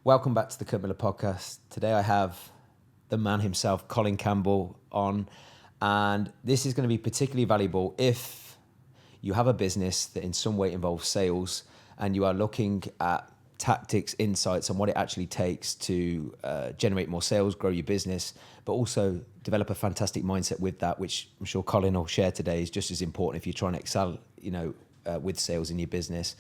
Welcome back to the Kirk Miller Podcast. Today I have the man himself, Colin Campbell, on, and this is going to be particularly valuable if you have a business that in some way involves sales and you are looking at tactics, insights on what it actually takes to generate more sales, grow your business, but also develop a fantastic mindset with that, which I'm sure Colin will share today is just as important if you're trying to excel, with sales in your business.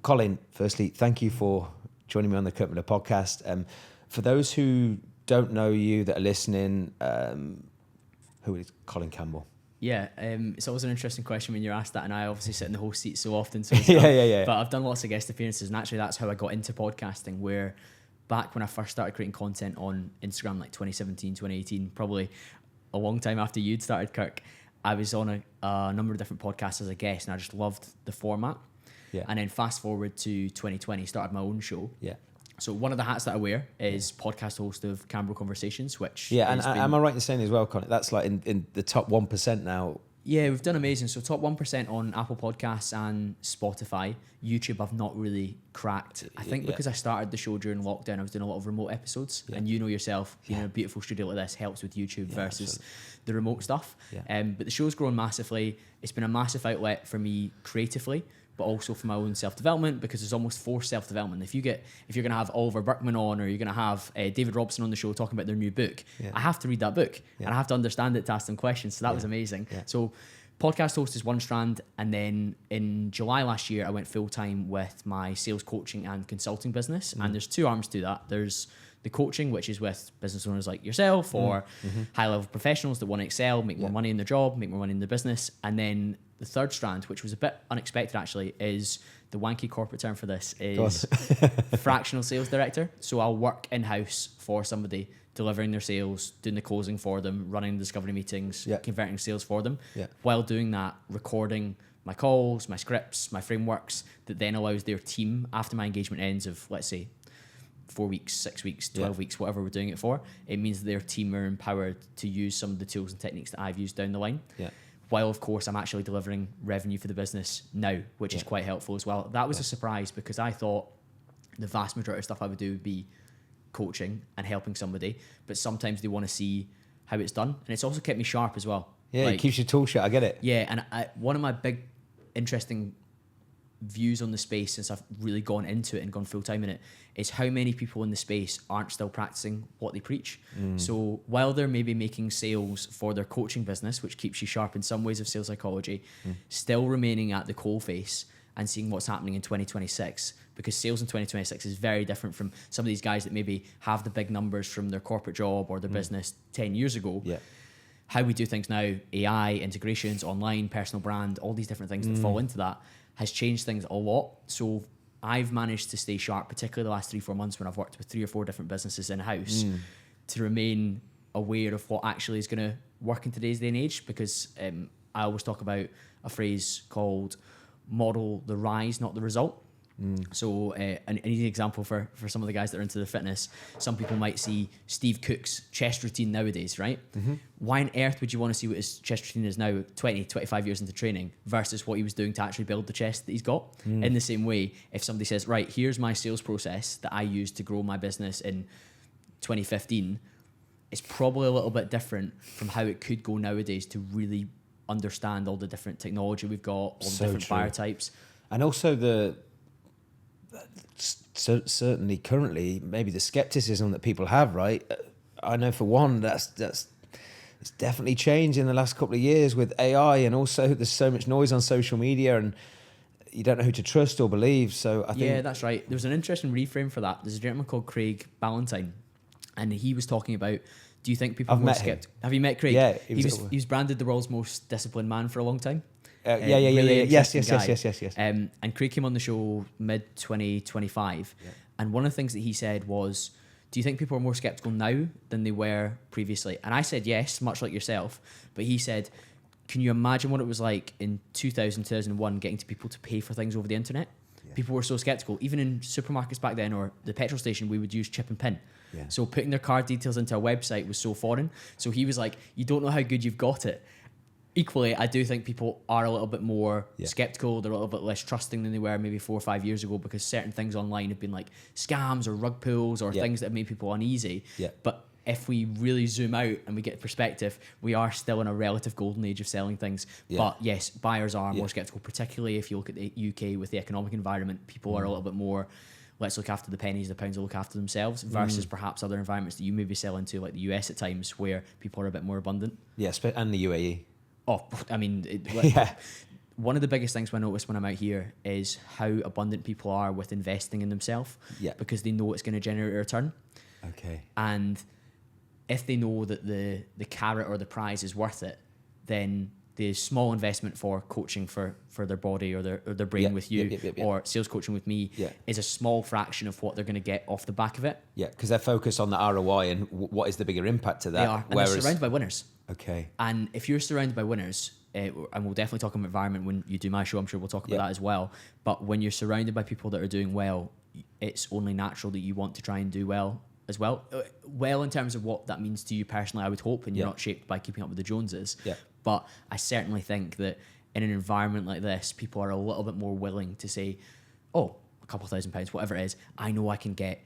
Colin, firstly, thank you for joining me on the Kirk Miller Podcast. For those who don't know you that are listening, who is Colin Campbell? Yeah, it's always an interesting question when you're asked that, and I obviously sit in the host seat so often. So yeah. But I've done lots of guest appearances, and actually that's how I got into podcasting, where back when I first started creating content on Instagram, like 2017, 2018, probably a long time after you'd started, Kirk, I was on a number of different podcasts as a guest, and I just loved the format. Yeah. And then fast forward to 2020, started my own show. Yeah. So one of the hats that I wear is podcast host of Cambro Conversations, which am I right in saying as well, Colin, that's like in the top 1% now? Yeah, we've done amazing. So top 1% on Apple Podcasts and Spotify. YouTube I've not really cracked. I think because I started the show during lockdown, I was doing a lot of remote episodes. Yeah. And you know yourself, being in a beautiful studio like this helps with YouTube versus the remote stuff. Yeah. But the show's grown massively. It's been a massive outlet for me creatively, but also for my own self-development, because there's almost forced self-development. If you're going to have Oliver Burkeman on, or you're going to have David Robson on the show talking about their new book, I have to read that book and I have to understand it to ask them questions. So that was amazing. Yeah. So podcast host is one strand. And then in July last year, I went full-time with my sales coaching and consulting business. And there's two arms to that. There's the coaching, which is with business owners like yourself or high-level professionals that want to excel, make more money in their job, make more money in their business. And then the third strand, which was a bit unexpected actually, is the wanky corporate term for this is fractional sales director. So I'll work in-house for somebody, delivering their sales, doing the closing for them, running discovery meetings, converting sales for them. Yeah. While doing that, recording my calls, my scripts, my frameworks, that then allows their team, after my engagement ends of, let's say, 4 weeks, 6 weeks, 12 weeks, whatever we're doing it for, it means that their team are empowered to use some of the tools and techniques that I've used down the line. Yeah. While, of course, I'm actually delivering revenue for the business now, which is quite helpful as well. That was a surprise, because I thought the vast majority of stuff I would do would be coaching and helping somebody, but sometimes they want to see how it's done. And it's also kept me sharp as well. Yeah, it keeps your tool sharp, I get it. Yeah, and one of my big, interesting views on the space since I've really gone into it and gone full-time in it is how many people in the space aren't still practicing what they preach. So while they're maybe making sales for their coaching business, which keeps you sharp in some ways of sales psychology, still remaining at the coalface and seeing what's happening in 2026, because sales in 2026 is very different from some of these guys that maybe have the big numbers from their corporate job or their business 10 years ago. Yeah. How we do things now, AI, integrations, online, personal brand, all these different things that fall into that has changed things a lot. So I've managed to stay sharp, particularly the last 3-4 months when I've worked with 3 or 4 different businesses in-house, to remain aware of what actually is going to work in today's day and age, because I always talk about a phrase called model the rise, not the result. So an easy example for some of the guys that are into the fitness, some people might see Steve Cook's chest routine nowadays, right? Why on earth would you want to see what his chest routine is now, 25 years into training, versus what he was doing to actually build the chest that he's got? In the same way, if somebody says, right, here's my sales process that I used to grow my business in 2015, it's probably a little bit different from how it could go nowadays to really understand all the different technology we've got, all the different buyer types. And also certainly currently, maybe the skepticism that people have, right? I know for one, it's definitely changed in the last couple of years with AI, and also there's so much noise on social media and you don't know who to trust or believe. So I think... Yeah, that's right. There's an interesting reframe for that. There's a gentleman called Craig Ballantyne, and he was talking about, do you think people are more skeptical? Have you met Craig? Yeah. He was branded the world's most disciplined man for a long time. Yes. And Craig came on the show mid-2025, and one of the things that he said was, do you think people are more skeptical now than they were previously? And I said yes, much like yourself, but he said, can you imagine what it was like in 2000, 2001, getting to people to pay for things over the internet? People were so skeptical. Even in supermarkets back then, or the petrol station, we would use chip and pin. So putting their card details into a website was so foreign. So he was like, you don't know how good you've got it Equally, I do think people are a little bit more skeptical. They're a little bit less trusting than they were maybe 4 or 5 years ago, because certain things online have been like scams or rug pulls or things that have made people uneasy. But if we really zoom out and we get perspective, we are still in a relative golden age of selling things. But yes, buyers are more skeptical, particularly if you look at the UK with the economic environment. People are a little bit more, let's look after the pennies, the pounds will look after themselves, versus perhaps other environments that you maybe sell into, like the US at times, where people are a bit more abundant. Yeah, and the UAE. Oh, I mean, one of the biggest things I notice when I'm out here is how abundant people are with investing in themselves, because they know it's going to generate a return. Okay. And if they know that the carrot or the prize is worth it, then the small investment for coaching for their body or their brain with you, or sales coaching with me, is a small fraction of what they're going to get off the back of it. Yeah, because they're focused on the ROI and what is the bigger impact to that. They are, and they're surrounded by winners. Okay. And if you're surrounded by winners, and we'll definitely talk about environment when you do my show, I'm sure we'll talk about that as well. But when you're surrounded by people that are doing well, it's only natural that you want to try and do well as well. Well, in terms of what that means to you personally, I would hope, and you're not shaped by keeping up with the Joneses. Yeah. But I certainly think that in an environment like this, people are a little bit more willing to say, oh, a couple £1,000, whatever it is, I know I can get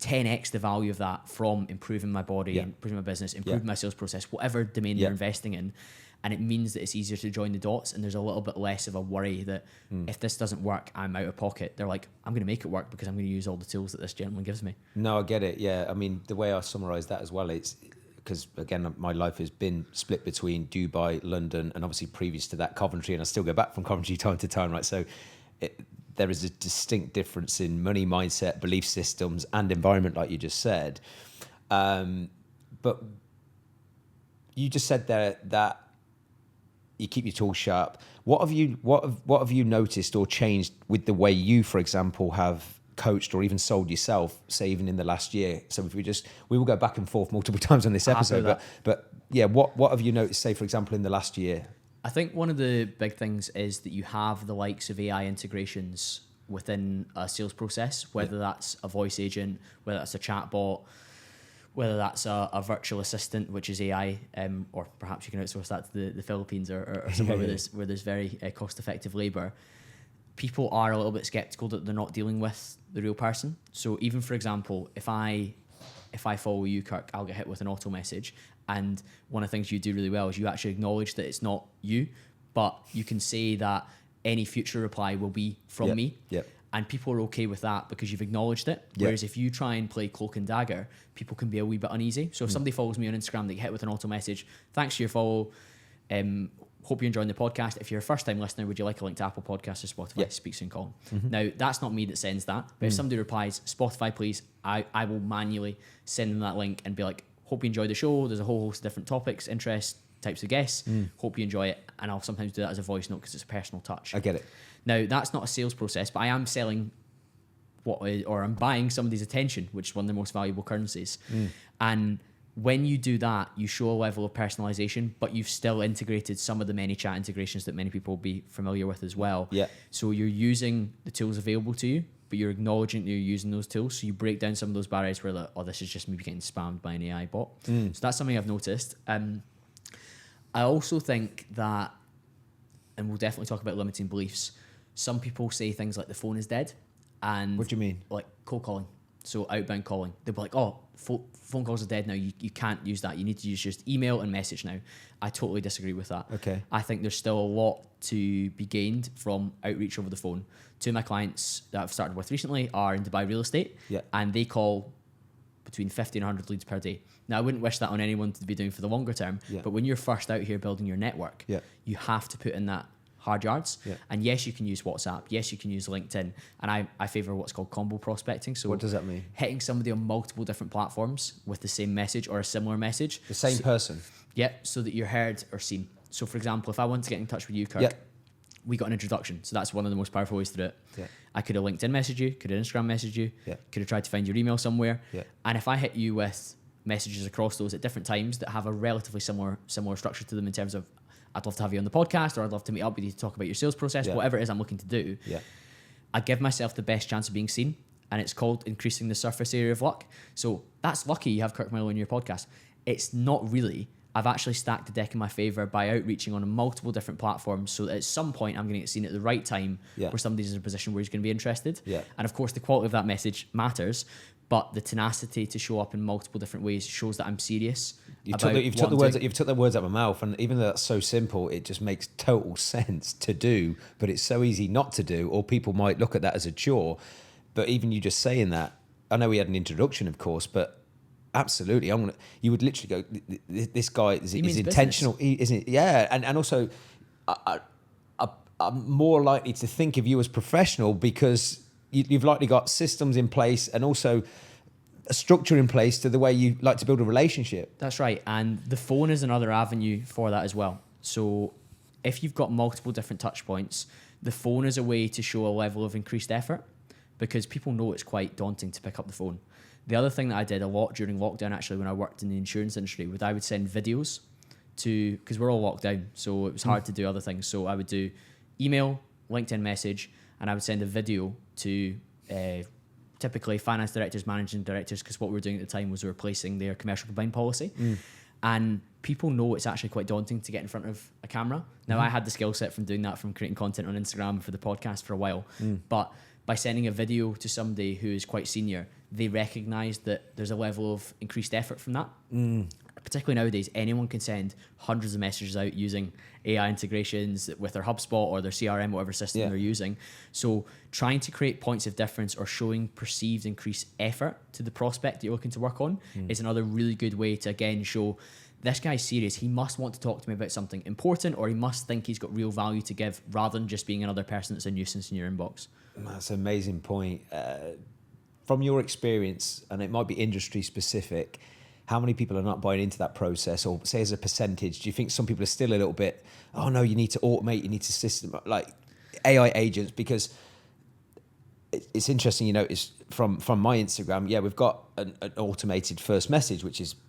10x the value of that from improving my body, improving my business, improving my sales process, whatever domain they're investing in. And it means that it's easier to join the dots, and there's a little bit less of a worry that if this doesn't work, I'm out of pocket. They're like, I'm going to make it work because I'm going to use all the tools that this gentleman gives me. No, I get it. Yeah. I mean, the way I summarize that as well, it's because, again, my life has been split between Dubai, London, and obviously previous to that, Coventry, and I still go back from Coventry time to time, right? So there is a distinct difference in money mindset, belief systems, and environment, like you just said. But you just said there that you keep your tools sharp. What have you noticed or changed with the way you, for example, have coached or even sold yourself, say even in the last year? So if we will go back and forth multiple times on this episode, but yeah, what have you noticed, say for example, in the last year? I think one of the big things is that you have the likes of AI integrations within a sales process, whether that's a voice agent, whether that's a chat bot, whether that's a virtual assistant, which is AI, or perhaps you can outsource that to the Philippines or somewhere where there's very cost-effective labour. People are a little bit skeptical that they're not dealing with the real person. So even, for example, if I follow you, Kirk, I'll get hit with an auto message. And one of the things you do really well is you actually acknowledge that it's not you, but you can say that any future reply will be from me. Yep. And people are okay with that because you've acknowledged it. Whereas if you try and play cloak and dagger, people can be a wee bit uneasy. So if somebody follows me on Instagram, they get hit with an auto message, thanks for your follow, hope you're enjoying the podcast. If you're a first-time listener, would you like a link to Apple Podcasts or Spotify? Speak soon, Colin. Now, that's not me that sends that. But if somebody replies, Spotify, please, I will manually send them that link and be like, hope you enjoy the show. There's a whole host of different topics, interests, types of guests. Hope you enjoy it. And I'll sometimes do that as a voice note because it's a personal touch. I get it. Now, that's not a sales process, but I am selling I'm buying somebody's attention, which is one of the most valuable currencies. And when you do that, you show a level of personalization, but you've still integrated some of the many chat integrations that many people will be familiar with as well. Yeah. So you're using the tools available to you, but you're acknowledging that you're using those tools. So you break down some of those barriers where like, oh, this is just maybe getting spammed by an AI bot. So that's something I've noticed. I also think that, and we'll definitely talk about limiting beliefs, some people say things like the phone is dead. And what do you mean? Like cold calling. So outbound calling. They'll be like, oh, phone calls are dead now. You can't use that. You need to use just email and message now. I totally disagree with that. Okay. I think there's still a lot to be gained from outreach over the phone. Two of my clients that I've started with recently are in Dubai real estate. Yeah. And they call between 50 and 100 leads per day. Now, I wouldn't wish that on anyone to be doing for the longer term. Yeah. But when you're first out here building your network, you have to put in that hard yards. Yeah. And yes, you can use WhatsApp. Yes, you can use LinkedIn. And I favor what's called combo prospecting. So what does that mean? Hitting somebody on multiple different platforms with the same message or a similar message. The same person? Yeah, so that you're heard or seen. So for example, if I want to get in touch with you, Kirk, we got an introduction. So that's one of the most powerful ways to do it. Yeah. I could have LinkedIn messaged you, could have Instagram messaged you, could have tried to find your email somewhere. Yeah. And if I hit you with messages across those at different times that have a relatively similar structure to them in terms of, I'd love to have you on the podcast, or I'd love to meet up with you to talk about your sales process, whatever it is I'm looking to do. Yeah. I give myself the best chance of being seen, and it's called increasing the surface area of luck. So that's lucky you have Kirk Miller on your podcast. It's not really. I've actually stacked the deck in my favor by outreaching on multiple different platforms, so that at some point I'm going to get seen at the right time where somebody's in a position where he's going to be interested. Yeah. And of course, the quality of that message matters, but the tenacity to show up in multiple different ways shows that I'm serious. You've took the words out of my mouth, and even though that's so simple, it just makes total sense to do, but it's so easy not to do, or people might look at that as a chore. But even you just saying that, I know we had an introduction, of course, but absolutely, you would literally go, this guy is intentional, isn't it? Yeah, and also, I'm more likely to think of you as professional because you've likely got systems in place and also a structure in place to the way you like to build a relationship. That's right, and the phone is another avenue for that as well. So if you've got multiple different touch points, the phone is a way to show a level of increased effort because people know it's quite daunting to pick up the phone. The other thing that I did a lot during lockdown, actually, when I worked in the insurance industry, was I would send videos because we're all locked down, so it was hard to do other things. So I would do email, LinkedIn message, and I would send a video to typically finance directors, managing directors, because what we were doing at the time was replacing their commercial combined policy. And people know it's actually quite daunting to get in front of a camera. Now, I had the skill set from doing that, from creating content on Instagram for the podcast for a while, but by sending a video to somebody who is quite senior, they recognise that there's a level of increased effort from that. Particularly nowadays, anyone can send hundreds of messages out using AI integrations with their HubSpot or their CRM, whatever system they're using. So trying to create points of difference or showing perceived increased effort to the prospect that you're looking to work on is another really good way to, again, show this guy's serious. He must want to talk to me about something important, or he must think he's got real value to give, rather than just being another person that's a nuisance in your inbox. That's an amazing point. From your experience, and it might be industry specific, how many people are not buying into that process, or say as a percentage, do you think some people are still a little bit, oh no, you need to automate, you need to system, like AI agents? Because it's interesting, you know, it's from my Instagram, we've got an automated first message,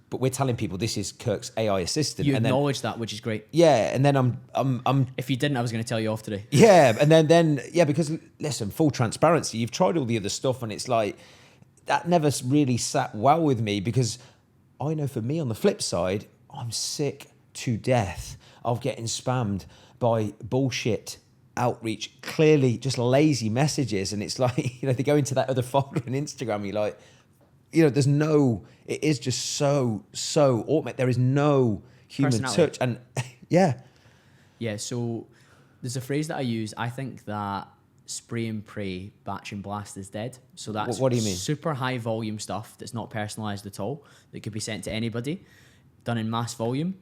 but we're telling people this is Kirk's AI assistant. You acknowledge that, which is great. Yeah, and then I'm. If you didn't, I was going to tell you off today. Yeah, and then because listen, full transparency, you've tried all the other stuff, and it's like that never really sat well with me, because I know for me on the flip side, I'm sick to death of getting spammed by bullshit outreach, clearly just lazy messages, and it's like, you know, they go into that other folder on Instagram, you're like, you know, it is just so automated. There is no human touch. And yeah, so there's a phrase that I use. I think that spray and pray, batch and blast is dead. So that's what do you mean? Super high volume stuff that's not personalized at all, that could be sent to anybody, done in mass volume.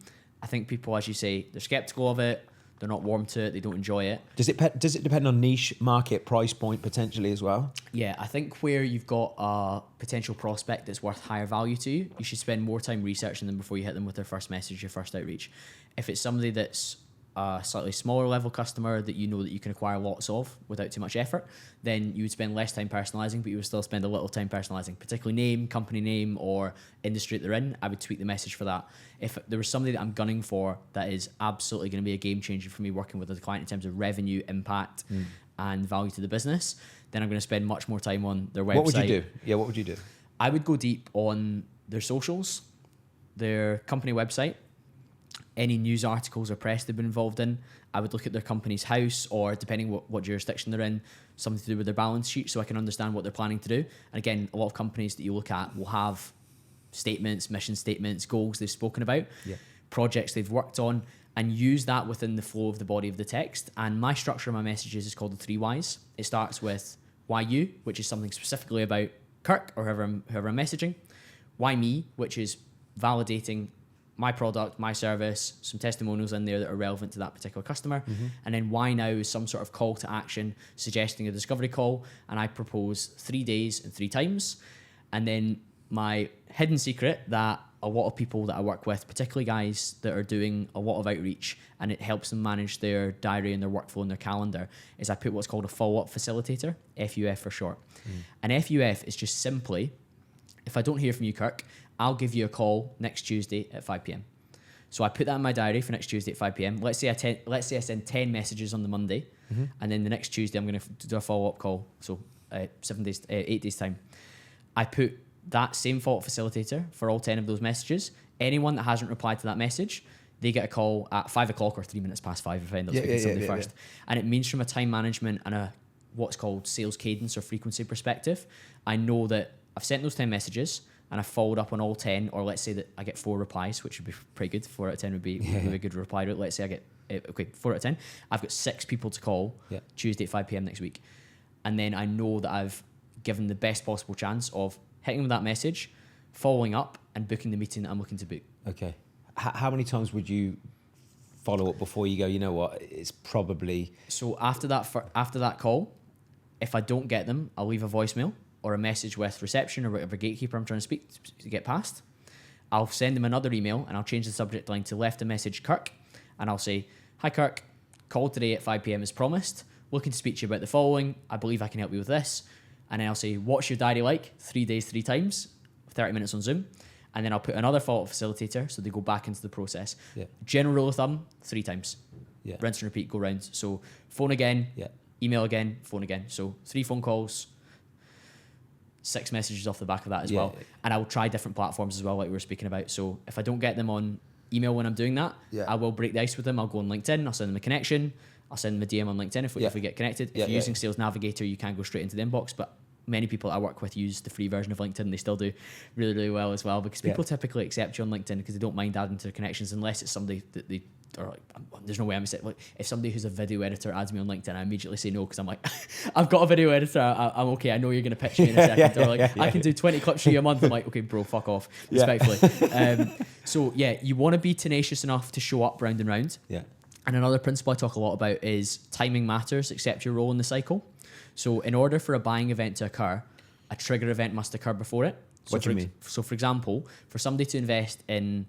I think people, as you say, they're skeptical of it. They're not warm to it. They don't enjoy it. Does it depend on niche, market, price point potentially as well? Yeah, I think where you've got a potential prospect that's worth higher value to you, you should spend more time researching them before you hit them with their first message, your first outreach. If it's somebody that's a slightly smaller level customer that you know that you can acquire lots of without too much effort, then you would spend less time personalizing, but you would still spend a little time personalizing, particularly name, company name, or industry that they're in. I would tweak the message for that. If there was somebody that I'm gunning for that is absolutely going to be a game changer for me working with a client in terms of revenue, impact, and value to the business, then I'm going to spend much more time on their website. What would you do? Yeah, what would you do? I would go deep on their socials, their company website, any news articles or press they've been involved in. I would look at their company's house, or depending what jurisdiction they're in, something to do with their balance sheet, so I can understand what they're planning to do. And again, a lot of companies that you look at will have statements, mission statements, goals they've spoken about, projects they've worked on, and use that within the flow of the body of the text. And my structure of my messages is called the 3 whys. It starts with why you, which is something specifically about Kirk or whoever I'm messaging. Why me, which is validating my product, my service, some testimonials in there that are relevant to that particular customer. And then why now is some sort of call to action, suggesting a discovery call. And I propose 3 days and 3 times. And then my hidden secret that a lot of people that I work with, particularly guys that are doing a lot of outreach and it helps them manage their diary and their workflow and their calendar, is I put what's called a follow-up facilitator, FUF for short. And FUF is just simply, if I don't hear from you, Kirk, I'll give you a call next Tuesday at 5 p.m. So I put that in my diary for next Tuesday at 5 p.m. Let's say I send 10 messages on the Monday, and then the next Tuesday I'm going to do a follow-up call. So 8 days time. I put that same follow-up facilitator for all 10 of those messages anyone that hasn't replied to that message, they get a call at 5 o'clock or 3 minutes past 5 if I end up speaking to somebody first. And it means from a time management and a what's called sales cadence or frequency perspective, I know that I've sent those 10 messages and I've followed up on all 10, or let's say that I get 4 replies, which would be pretty good. 4 out of 10 would be a good reply rate. Let's say I get 4 out of 10. I've got 6 people to call Tuesday at 5 p.m. next week. And then I know that I've given the best possible chance of hitting with that message, following up and booking the meeting that I'm looking to book. Okay. How many times would you follow up before you go, you know what, it's probably... So after that call, if I don't get them, I'll leave a voicemail or a message with reception or whatever gatekeeper I'm trying to speak to get past. I'll send them another email and I'll change the subject line to left a message Kirk, and I'll say, hi Kirk, call today at 5 p.m. as promised, looking to speak to you about the following, I believe I can help you with this. And then I'll say, what's your diary like? 3 days, 3 times, 30 minutes on Zoom. And then I'll put another follow-up facilitator so they go back into the process. General rule of thumb, 3 times. Rinse and repeat, go round. So phone again, email again, phone again. So 3 phone calls, 6 messages off the back of that as well. And I will try different platforms as well, like we were speaking about. So if I don't get them on email when I'm doing that, I will break the ice with them. I'll go on LinkedIn, I'll send them a connection, I'll send them a DM on LinkedIn if we get connected. If you're using Sales Navigator, you can go straight into the inbox, but many people I work with use the free version of LinkedIn, and they still do really, really well as well, because people typically accept you on LinkedIn because they don't mind adding to their connections unless it's somebody that they are like, there's no way I'm going to say, like, if somebody who's a video editor adds me on LinkedIn, I immediately say no, because I'm like, I've got a video editor, I'm okay, I know you're going to pitch me in a second, or like, I can do 20 clips for you a month. I'm like, okay, bro, fuck off, respectfully. So yeah, you want to be tenacious enough to show up round and round. And another principle I talk a lot about is timing matters, accept your role in the cycle. So in order for a buying event to occur, a trigger event must occur before it. What do you mean? So for example, for somebody to invest in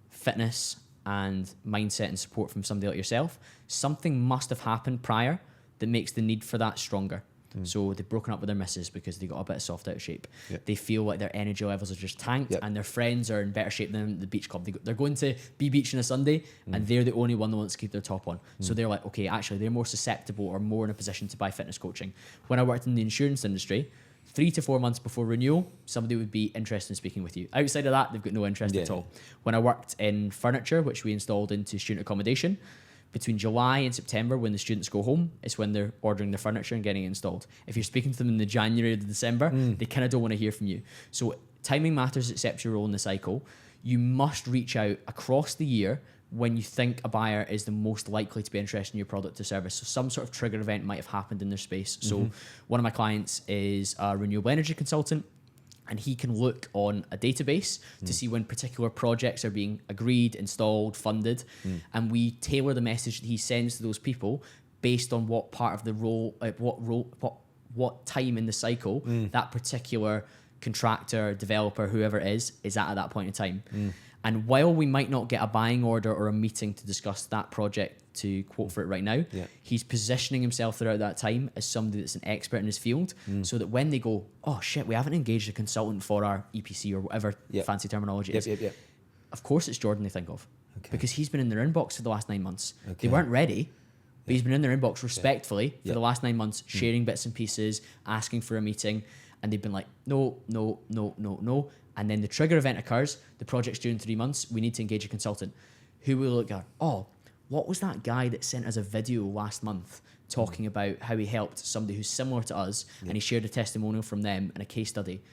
fitness and mindset and support from somebody like yourself, something must have happened prior that makes the need for that stronger. So they've broken up with their missus because they got a bit soft out of shape. They feel like their energy levels are just tanked, and their friends are in better shape than at the beach club. They're going to be beach on a Sunday, and they're the only one that wants to keep their top on. So they're like, okay, actually they're more susceptible or more in a position to buy fitness coaching. When I worked in the insurance industry, 3 to 4 months before renewal, somebody would be interested in speaking with you. Outside of that, they've got no interest at all. When I worked in furniture, which we installed into student accommodation, between July and September, when the students go home, it's when they're ordering their furniture and getting it installed. If you're speaking to them in the January or the December, they kind of don't want to hear from you. So timing matters, accept your role in the cycle. You must reach out across the year when you think a buyer is the most likely to be interested in your product or service. So some sort of trigger event might have happened in their space. So one of my clients is a renewable energy consultant, and he can look on a database to see when particular projects are being agreed, installed, funded, and we tailor the message that he sends to those people based on what part of the what time in the cycle that particular contractor, developer, whoever it is at that point in time. And while we might not get a buying order or a meeting to discuss that project, to quote for it right now, he's positioning himself throughout that time as somebody that's an expert in his field, so that when they go, oh shit, we haven't engaged a consultant for our EPC or whatever fancy terminology is, of course it's Jordan they think of, because he's been in their inbox for the last 9 months. They weren't ready, but he's been in their inbox respectfully for the last 9 months, sharing bits and pieces, asking for a meeting, and they've been like, no. And then the trigger event occurs, the project's due in 3 months, we need to engage a consultant. Who will look at, oh, what was that guy that sent us a video last month talking about how he helped somebody who's similar to us, and he shared a testimonial from them and a case study?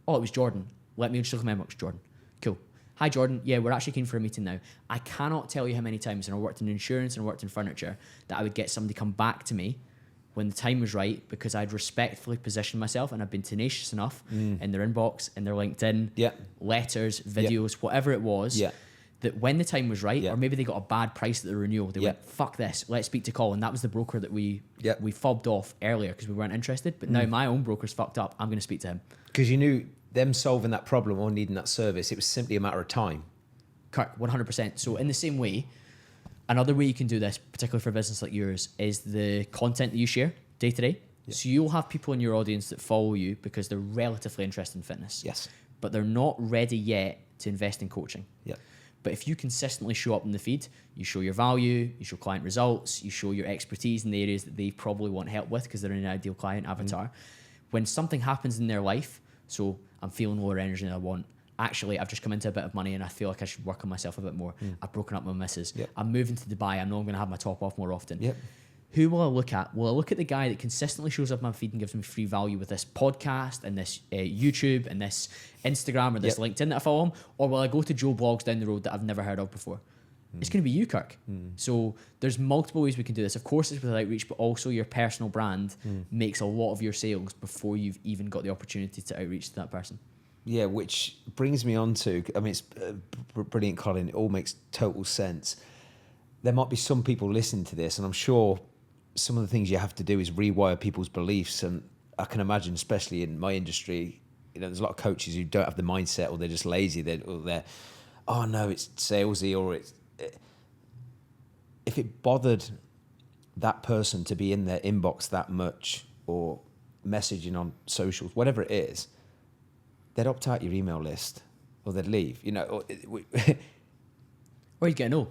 Oh, it was Jordan. Let me just look at my inbox. Jordan. Cool. Hi, Jordan. Yeah, we're actually keen for a meeting now. I cannot tell you how many times, and I worked in insurance and I worked in furniture, that I would get somebody come back to me when the time was right, because I'd respectfully positioned myself and I'd been tenacious enough in their inbox, in their LinkedIn, letters, videos, whatever it was, that when the time was right, or maybe they got a bad price at the renewal, they went, fuck this, let's speak to Colin. That was the broker that we fobbed off earlier because we weren't interested, but now my own broker's fucked up, I'm going to speak to him. Because you knew them solving that problem or needing that service, it was simply a matter of time. Kirk, 100%. So in the same way, another way you can do this, particularly for a business like yours, is the content that you share day to day. So you'll have people in your audience that follow you because they're relatively interested in fitness. But they're not ready yet to invest in coaching. But if you consistently show up in the feed, you show your value, you show client results, you show your expertise in the areas that they probably want help with because they're an ideal client avatar. When something happens in their life, so I'm feeling lower energy than I want, actually, I've just come into a bit of money and I feel like I should work on myself a bit more. I've broken up with my missus. Yep. I'm moving to Dubai. I know I'm going to have my top off more often. Yep. Who will I look at? Will I look at the guy that consistently shows up on my feed and gives me free value with this podcast and this YouTube and this Instagram or this LinkedIn that I follow him? Or will I go to Joe Blogs down the road that I've never heard of before? It's going to be you, Kirk. So there's multiple ways we can do this. Of course, it's with outreach, but also your personal brand makes a lot of your sales before you've even got the opportunity to outreach to that person. Yeah, which brings me on to, I mean, it's brilliant, Colin. It all makes total sense. There might be some people listening to this, and I'm sure some of the things you have to do is rewire people's beliefs. And I can imagine, especially in my industry, there's a lot of coaches who don't have the mindset, or they're just lazy. They're oh no, it's salesy, or it's... If it bothered that person to be in their inbox that much, or messaging on socials, whatever it is, they'd opt out your email list, or they'd leave. Or you'd get a no.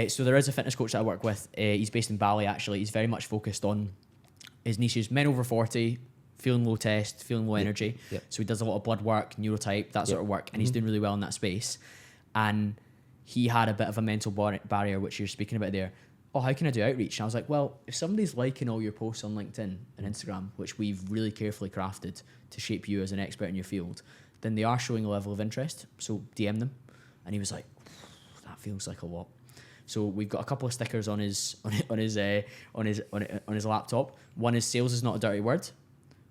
So there is a fitness coach that I work with. He's based in Bali, actually. He's very much focused on his niches: men over 40, feeling low test, feeling low energy. Yep. So he does a lot of blood work, neurotype, that sort of work, and he's doing really well in that space. And he had a bit of a mental barrier, which you're speaking about there. Oh, how can I do outreach? And I was like, well, if somebody's liking all your posts on LinkedIn and Instagram, which we've really carefully crafted to shape you as an expert in your field, then they are showing a level of interest. So DM them. And he was like, that feels like a lot. So we've got a couple of stickers on his laptop. One is sales is not a dirty word,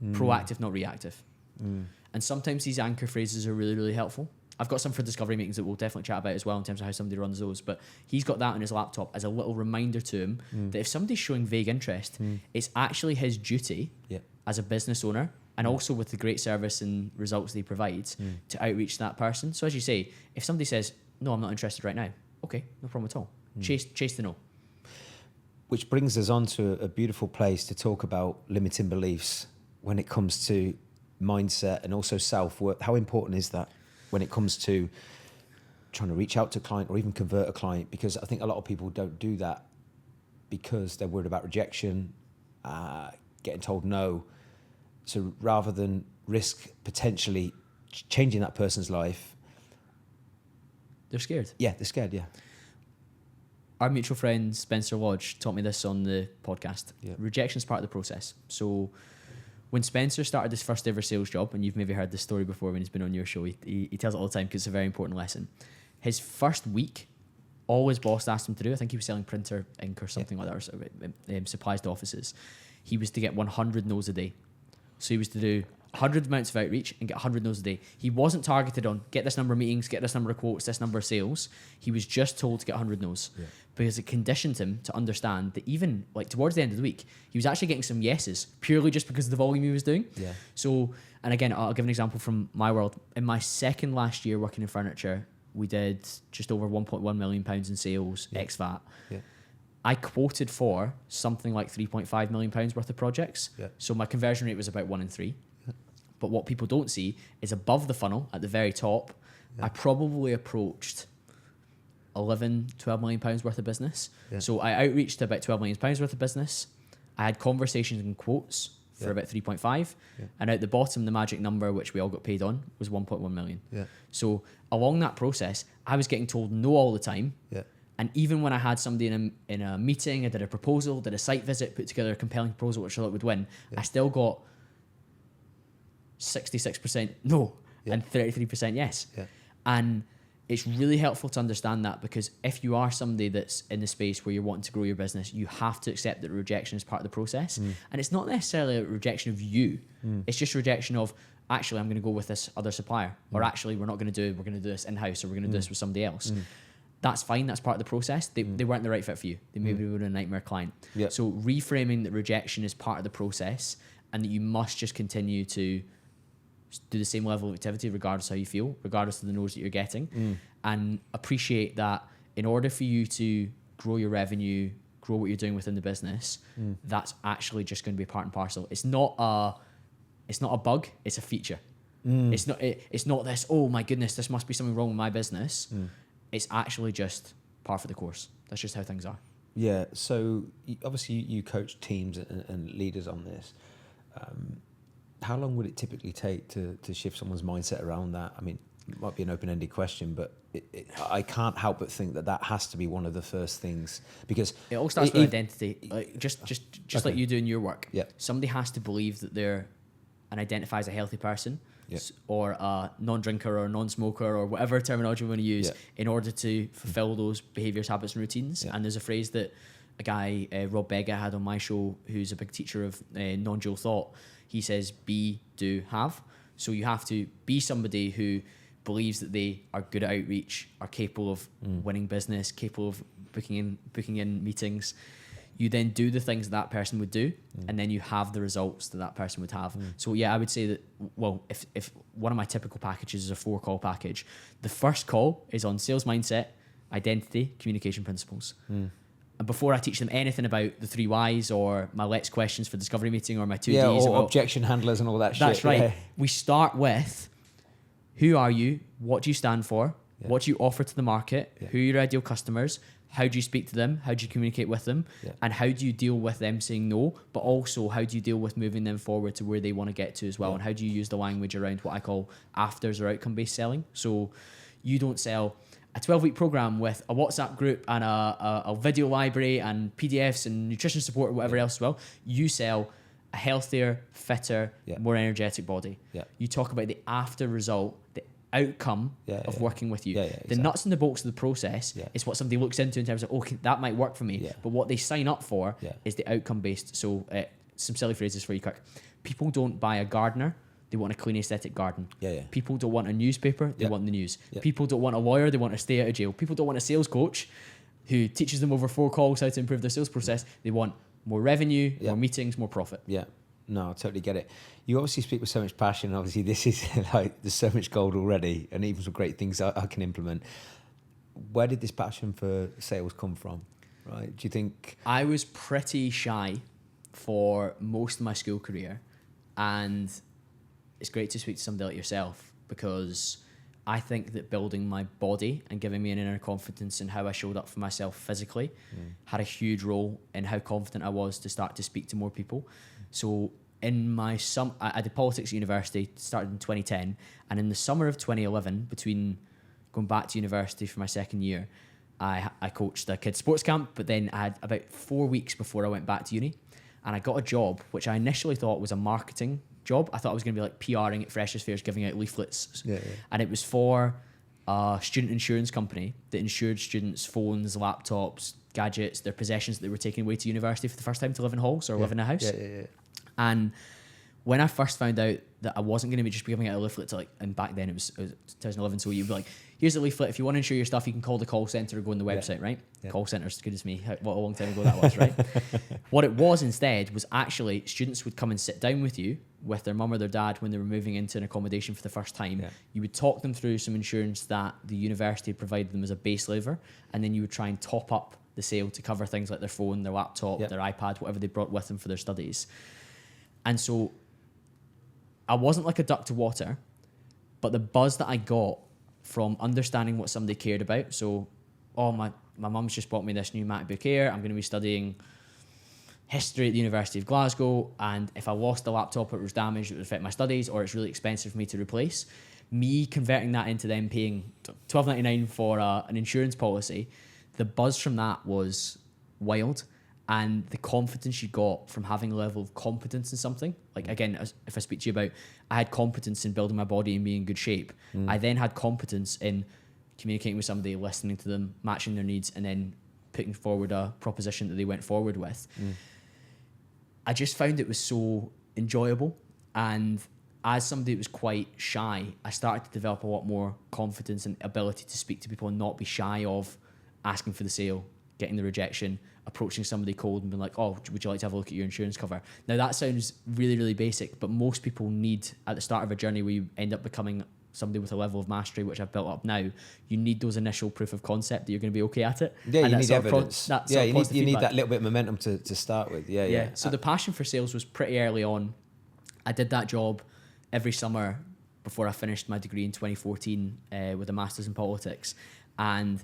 proactive, not reactive. And sometimes these anchor phrases are really, really helpful. I've got some for discovery meetings that we'll definitely chat about as well in terms of how somebody runs those. But he's got that on his laptop as a little reminder to him that if somebody's showing vague interest, it's actually his duty as a business owner, and also with the great service and results that he provides, to outreach that person. So as you say, if somebody says, no, I'm not interested right now, okay, no problem at all. Chase the no. Which brings us on to a beautiful place to talk about limiting beliefs when it comes to mindset and also self-worth. How important is that when it comes to trying to reach out to a client or even convert a client? Because I think a lot of people don't do that because they're worried about rejection, getting told no. So rather than risk potentially changing that person's life, they're scared. Yeah, they're scared, yeah. Our mutual friend Spencer Lodge taught me this on the podcast. Yeah. Rejection is part of the process. So when Spencer started his first ever sales job, and you've maybe heard this story before when he's been on your show, he tells it all the time because it's a very important lesson. His first week, all his boss asked him to do, I think he was selling printer ink or something like that, or supplies to offices. He was to get 100 no's a day. So he was to do 100 amounts of outreach and get 100 no's a day. He wasn't targeted on get this number of meetings, get this number of quotes, this number of sales. He was just told to get 100 no's because it conditioned him to understand that even like towards the end of the week, he was actually getting some yeses purely just because of the volume he was doing. Yeah. So, and again, I'll give an example from my world. In my second last year working in furniture, we did just over £1.1 million in sales, ex-VAT. Yeah. I quoted for something like £3.5 million worth of projects. Yeah. So my conversion rate was about 1 in 3. Yeah. But what people don't see is above the funnel at the very top, I probably approached 12 million pounds worth of business. Yeah. So I outreached to about 12 million pounds worth of business. I had conversations and quotes for about 3.5. Yeah. And out the bottom, the magic number, which we all got paid on, was 1.1 million. Yeah. So along that process, I was getting told no all the time. Yeah. And even when I had somebody in a meeting, I did a proposal, did a site visit, put together a compelling proposal which I thought would win, I still got 66% no and 33% yes. Yeah. And it's really helpful to understand that, because if you are somebody that's in the space where you're wanting to grow your business, you have to accept that rejection is part of the process. And it's not necessarily a rejection of you. It's just a rejection of, actually, I'm going to go with this other supplier, or actually, we're going to do this in-house, or we're going to do this with somebody else. That's fine. That's part of the process. They weren't the right fit for you. They maybe were a nightmare client. Yep. So reframing that rejection is part of the process, and that you must just continue to do the same level of activity regardless of how you feel, regardless of the no's that you're getting, and appreciate that in order for you to grow your revenue, grow what you're doing within the business, that's actually just going to be part and parcel. It's not a bug. It's a feature. It's not this, oh my goodness, this must be something wrong with my business. It's actually just par for the course. That's just how things are. Yeah. So obviously you coach teams and leaders on this. how long would it typically take to shift someone's mindset around that? I mean, it might be an open-ended question, but I can't help but think that has to be one of the first things, because it all starts with identity. Like just Okay. like you do in your work. Yeah. Somebody has to believe that they're and identify as a healthy person, or a non-drinker or non-smoker or whatever terminology we want to use in order to fulfill those behaviours, habits, and routines. And there's a phrase that a guy, Rob Bega, had on my show, who's a big teacher of non-dual thought. He says, be, do, have. So you have to be somebody who believes that they are good at outreach, are capable of winning business, capable of booking in meetings. You then do the things that person would do, and then you have the results that person would have. So yeah, I would say that, well, if one of my typical packages is a 4-call package, the first call is on sales mindset, identity, communication principles. And before I teach them anything about the 3 Ys or my Let's Questions for Discovery meeting or my 2Ds. Or objection handlers and all that shit. That's right. Yeah. We start with, who are you? What do you stand for? Yeah. What do you offer to the market? Yeah. Who are your ideal customers? How do you speak to them? How do you communicate with them? Yeah. And how do you deal with them saying no? But also, how do you deal with moving them forward to where they want to get to as well? Yeah. And how do you use the language around what I call afters or outcome-based selling? So you don't sell a 12-week program with a WhatsApp group and a video library and PDFs and nutrition support or whatever else as well. You sell a healthier, fitter, more energetic body. Yeah. You talk about the after result, the outcome of working with you. Exactly. The nuts and the bolts of the process is what somebody looks into in terms of, okay, that might work for me. Yeah. But what they sign up for is the outcome based. So some silly phrases for you, Kirk. People don't buy a gardener. They want a clean aesthetic garden. People don't want a newspaper. They want the news. People don't want a lawyer. They want to stay out of jail. People don't want a sales coach who teaches them over 4 calls how to improve their sales process. They want more revenue, more meetings, more profit. Yeah. No, I totally get it. You obviously speak with so much passion. Obviously, this is like, there's so much gold already, and even some great things I can implement. Where did this passion for sales come from? Right? Do you think? I was pretty shy for most of my school career, and it's great to speak to somebody like yourself, because I think that building my body and giving me an inner confidence in how I showed up for myself physically had a huge role in how confident I was to start to speak to more people. So in my I did politics at university, started in 2010, and in the summer of 2011, between going back to university for my second year, I coached a kids sports camp, but then I had about 4 weeks before I went back to uni, and I got a job which I initially thought was a marketing job. I thought I was going to be like PRing at Freshers' Fairs, giving out leaflets. And it was for a student insurance company that insured students' phones, laptops, gadgets, their possessions that they were taking away to university for the first time to live in halls or live in a house. And when I first found out that I wasn't going to be just giving out a leaflet to, like, and back then it was 2011, so you'd be like, here's a leaflet, if you want to insure your stuff, you can call the call centre or go on the website, right? Call centre's goodness me, what a long time ago that was, right? What it was instead was actually students would come and sit down with you, with their mum or their dad, when they were moving into an accommodation for the first time. You would talk them through some insurance that the university provided them as a base laver, and then you would try and top up the sale to cover things like their phone, their laptop, their iPad, whatever they brought with them for their studies. And so I wasn't like a duck to water, but the buzz that I got from understanding what somebody cared about. So, my mum's just bought me this new MacBook Air. I'm going to be studying history at the University of Glasgow, and if I lost the laptop or it was damaged, it would affect my studies, or it's really expensive for me to replace. Me converting that into them paying $12.99 for an insurance policy, the buzz from that was wild. And the confidence you got from having a level of competence in something. Like, again, if I speak to you about, I had competence in building my body and being in good shape. I then had competence in communicating with somebody, listening to them, matching their needs, and then putting forward a proposition that they went forward with. I just found it was so enjoyable. And as somebody that was quite shy, I started to develop a lot more confidence and ability to speak to people and not be shy of asking for the sale, getting the rejection, approaching somebody cold and being like, oh, would you like to have a look at your insurance cover? Now, that sounds really, really basic, but most people need, at the start of a journey where you end up becoming somebody with a level of mastery, which I've built up now, you need those initial proof of concept that you're going to be okay at it. Yeah, you need evidence. You need that little bit of momentum to start with. So the passion for sales was pretty early on. I did that job every summer before I finished my degree in 2014 with a master's in politics, and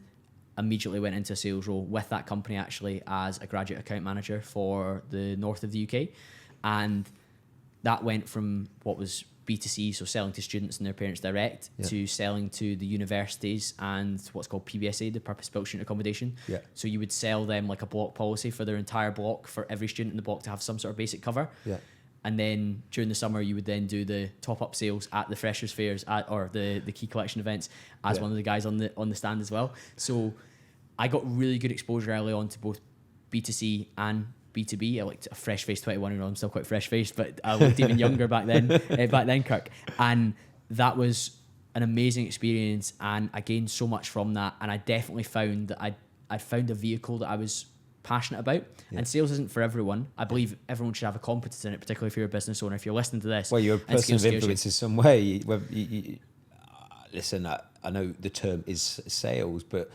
immediately went into a sales role with that company, actually, as a graduate account manager for the north of the UK. And that went from what was B2C, so selling to students and their parents direct, to selling to the universities and what's called PBSA, the purpose-built student accommodation. Yeah. So you would sell them like a block policy for their entire block, for every student in the block to have some sort of basic cover. Yeah. And then during the summer, you would then do the top-up sales at the freshers' fairs or the key collection events as one of the guys on the stand as well. So I got really good exposure early on to both B2C and B2B. I looked a fresh-faced 21-year-old. I'm still quite fresh-faced, but I looked even younger back then, Kirk. And that was an amazing experience, and I gained so much from that. And I definitely found that I found a vehicle that I was passionate about. And sales isn't for everyone. I believe everyone should have a competence in it, particularly if you're a business owner. If you're listening to this, well, you're a person of influence in some way. Listen, I know the term is sales, but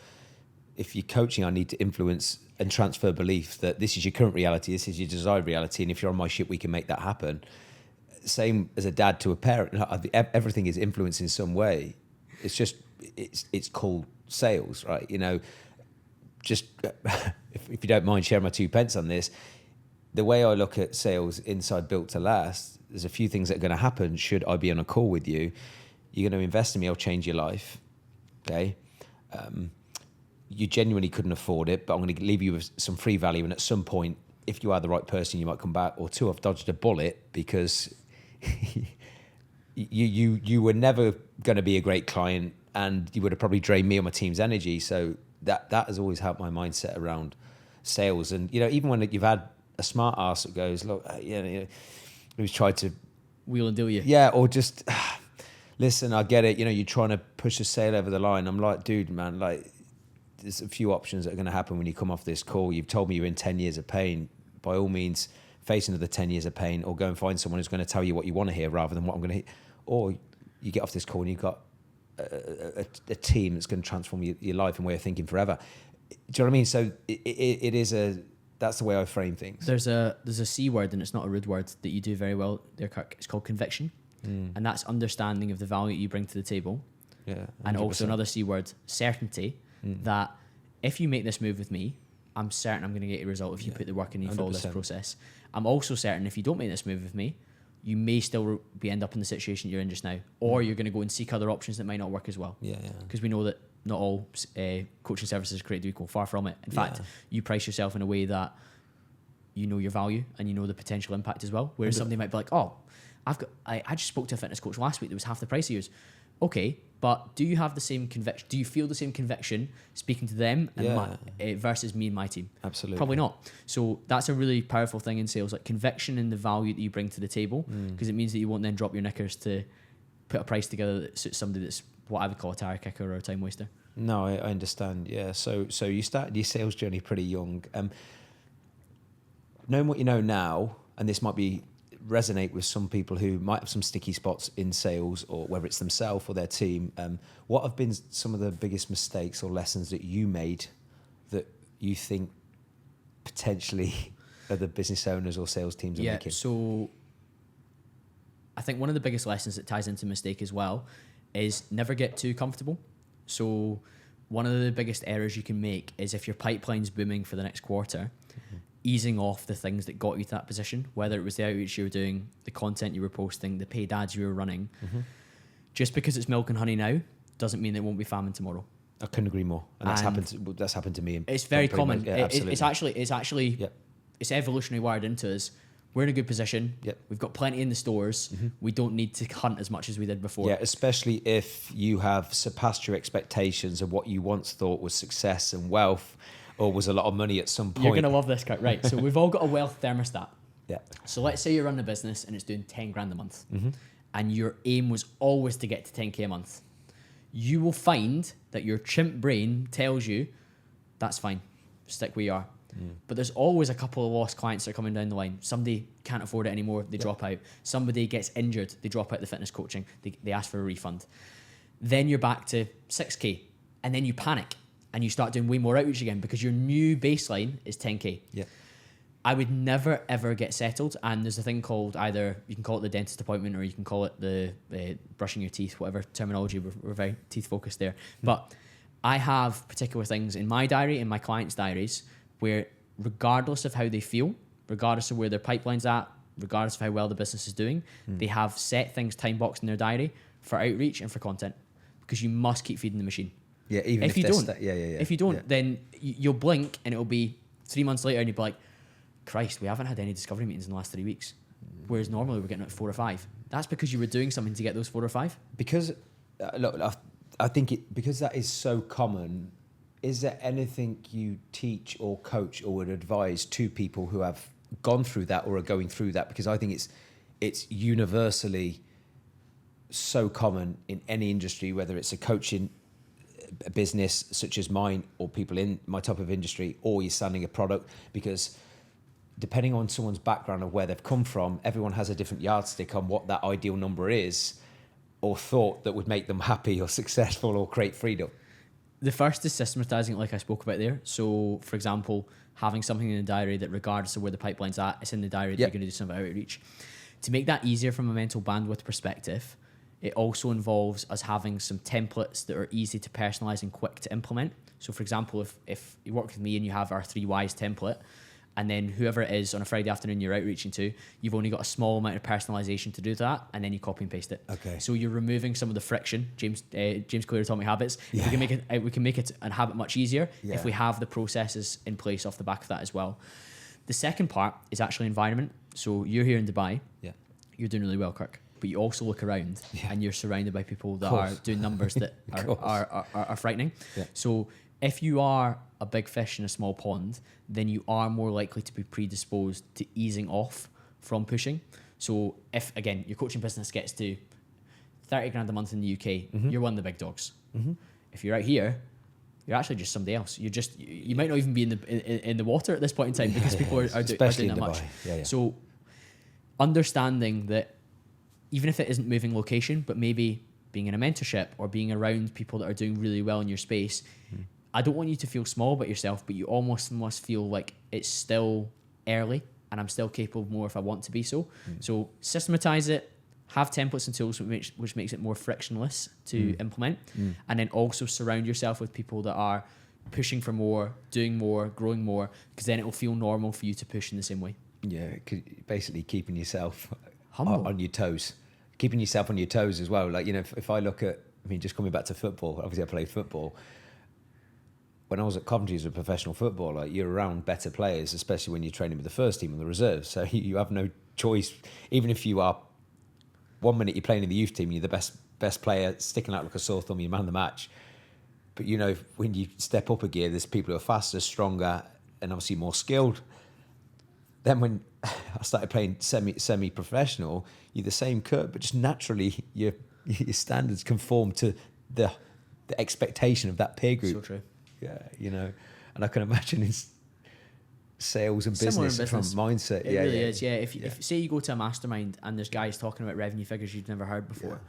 if you're coaching, I need to influence and transfer belief that this is your current reality, this is your desired reality, and if you're on my ship, we can make that happen. Same as a dad to a parent. Everything is influence in some way. It's just it's called sales, right? You know, just if you don't mind sharing my 2 pence on this, the way I look at sales inside Built to Last, there's a few things that are going to happen. Should I be on a call with you? You're going to invest in me, I'll change your life. Okay. You genuinely couldn't afford it, but I'm going to leave you with some free value. And at some point, if you are the right person, you might come back. Or 2, I've dodged a bullet because you were never going to be a great client, and you would have probably drained me or my team's energy. So that has always helped my mindset around sales. And, you know, even when you've had a smart ass that goes, look, who's tried to wheel and deal you. Yeah, or just, listen, I get it. You know, you're trying to push a sale over the line. I'm like, dude, man, like, there's a few options that are going to happen when you come off this call. You've told me you're in 10 years of pain. By all means, face another 10 years of pain, or go and find someone who's going to tell you what you want to hear rather than what I'm going to hear. Or you get off this call and you've got a team that's going to transform your life and way of thinking forever. Do you know what I mean? So it is that's the way I frame things. There's a C word, and it's not a rude word, that you do very well there, Kirk. It's called conviction. And that's understanding of the value you bring to the table. Yeah. 100%. And also another C word, certainty, that if you make this move with me, I'm certain I'm going to get a result if you put the work in and you follow this process. I'm also certain if you don't make this move with me, you may still end up in the situation you're in just now, or you're going to go and seek other options that might not work as well. Yeah. Because we know that not all coaching services are created equal. Far from it. In fact, you price yourself in a way that you know your value and you know the potential impact as well. Whereas somebody might be like, oh, I just spoke to a fitness coach last week that was half the price of yours. Okay, but do you have the same conviction? Do you feel the same conviction speaking to them and versus me and my team? Absolutely. Probably not. So that's a really powerful thing in sales, like conviction in the value that you bring to the table, because it means that you won't then drop your knickers to put a price together that suits somebody that's what I would call a tire kicker or a time waster. No, I understand. Yeah. So you started your sales journey pretty young. Knowing what you know now, and this might resonate with some people who might have some sticky spots in sales, or whether it's themselves or their team. What have been some of the biggest mistakes or lessons that you made that you think potentially other business owners or sales teams are making? So I think one of the biggest lessons that ties into mistake as well is never get too comfortable. So one of the biggest errors you can make is if your pipeline's booming for the next quarter, easing off the things that got you to that position, whether it was the outreach you were doing, the content you were posting, the paid ads you were running. Just because it's milk and honey now doesn't mean it won't be famine tomorrow. I couldn't agree more, and that's happened to me. It's very common. It's actually it's evolutionary wired into us. We're in a good position. We've got plenty in the stores. We don't need to hunt as much as we did before. Yeah, especially if you have surpassed your expectations of what you once thought was success and wealth, or was a lot of money at some point. You're going to love this, Kirk. Right. So we've all got a wealth thermostat. Yeah. So let's say you're running a business and it's doing 10 grand a month. And your aim was always to get to 10K a month. You will find that your chimp brain tells you, that's fine, stick where you are. But there's always a couple of lost clients that are coming down the line. Somebody can't afford it anymore, they drop out. Somebody gets injured, they drop out the fitness coaching, they ask for a refund. Then you're back to 6K, and then you panic. And you start doing way more outreach again because your new baseline is 10K. Yeah. I would never, ever get settled. And there's a thing called either, you can call it the dentist appointment, or you can call it the brushing your teeth, whatever terminology. We're very teeth focused there. But I have particular things in my diary, in my clients' diaries, where regardless of how they feel, regardless of where their pipeline's at, regardless of how well the business is doing, they have set things time boxed in their diary for outreach and for content, because you must keep feeding the machine. Yeah, even if you don't, if you don't, then you'll blink and it'll be 3 months later and you'll be like, Christ, we haven't had any discovery meetings in the last 3 weeks. Whereas normally we're getting 4 or 5. That's because you were doing something to get those 4 or 5. Because, look, I think because that is so common, is there anything you teach or coach or would advise to people who have gone through that or are going through that? Because I think it's universally so common in any industry, whether it's a coaching business such as mine or people in my type of industry, or you're selling a product, because depending on someone's background of where they've come from, everyone has a different yardstick on what that ideal number is or thought that would make them happy or successful or create freedom. The first is systematizing it, like I spoke about there. So, for example, having something in the diary that, regardless of where the pipeline's at, it's in the diary that you're going to do some outreach. To make that easier from a mental bandwidth perspective, it also involves us having some templates that are easy to personalize and quick to implement. So, for example, if you work with me and you have our 3 Whys template, and then whoever it is on a Friday afternoon you're outreaching to, you've only got a small amount of personalization to do that, and then you copy and paste it. Okay. So you're removing some of the friction. James Clear, Atomic Habits. Yeah. We can make it a habit much easier if we have the processes in place off the back of that as well. The second part is actually environment. So you're here in Dubai. Yeah. You're doing really well, Kirk. But you also look around and you're surrounded by people that are doing numbers that are frightening. Yeah. So if you are a big fish in a small pond, then you are more likely to be predisposed to easing off from pushing. So if, again, your coaching business gets to 30 grand a month in the UK, you're one of the big dogs. If you're out here, you're actually just somebody else. You might not even be in the water at this point in time, because people are doing that much. So understanding that even if it isn't moving location, but maybe being in a mentorship or being around people that are doing really well in your space, I don't want you to feel small about yourself, but you almost must feel like it's still early and I'm still capable of more if I want to be so. So systematize it, have templates and tools which makes it more frictionless to implement, and then also surround yourself with people that are pushing for more, doing more, growing more, because then it will feel normal for you to push in the same way. Yeah, basically keeping yourself humble on your toes. Keeping yourself on your toes as well. Like, you know, if I look at, just coming back to football, obviously I played football. When I was at Coventry as a professional footballer, you're around better players, especially when you're training with the first team and the reserves. So you have no choice. Even if you are, 1 minute you're playing in the youth team, you're the best player, sticking out like a sore thumb, you're man of the match. But, you know, when you step up a gear, there's people who are faster, stronger, and obviously more skilled. Then when I started playing semi-professional, you're the same Kirk, but just naturally your standards conform to the expectation of that peer group. So true. Yeah, you know, and I can imagine in sales and business from mindset. It really is. Yeah, if say you go to a mastermind and there's guys talking about revenue figures you've never heard before,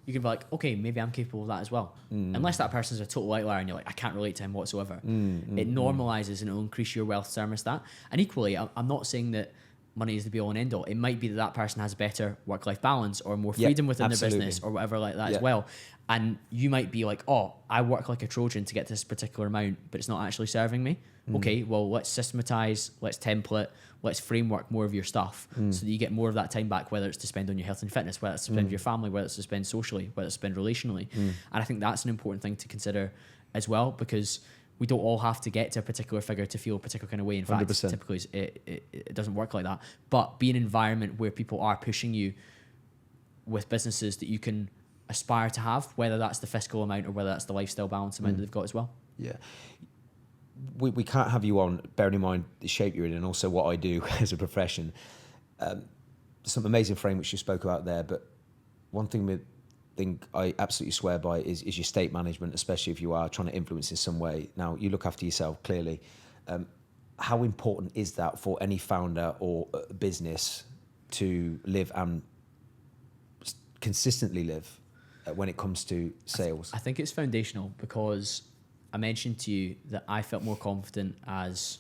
you can be like, okay, maybe I'm capable of that as well. Unless that person's a total outlier and you're like, I can't relate to him whatsoever. It normalizes and it'll increase your wealth thermostat. And equally, I'm not saying that money is the be all and end all. It might be that person has better work-life balance or more freedom within their business or whatever like that as well. And you might be like, oh, I work like a Trojan to get to this particular amount, but it's not actually serving me. Okay, well, let's systematize, let's template, let's framework more of your stuff so that you get more of that time back, whether it's to spend on your health and fitness, whether it's to spend with your family, whether it's to spend socially, whether it's to spend relationally. And I think that's an important thing to consider as well, because we don't all have to get to a particular figure to feel a particular kind of way. In fact, 100%. Typically it doesn't work like that. But be an environment where people are pushing you with businesses that you can aspire to have, whether that's the fiscal amount or whether that's the lifestyle balance amount that they've got as well. Yeah. We can't have you on, bearing in mind the shape you're in and also what I do as a profession. Some amazing frameworks you spoke about there, but one thing I absolutely swear by is your state management, especially if you are trying to influence in some way. Now, you look after yourself, clearly. How important is that for any founder or business to live and consistently live when it comes to sales? I think it's foundational, because I mentioned to you that I felt more confident as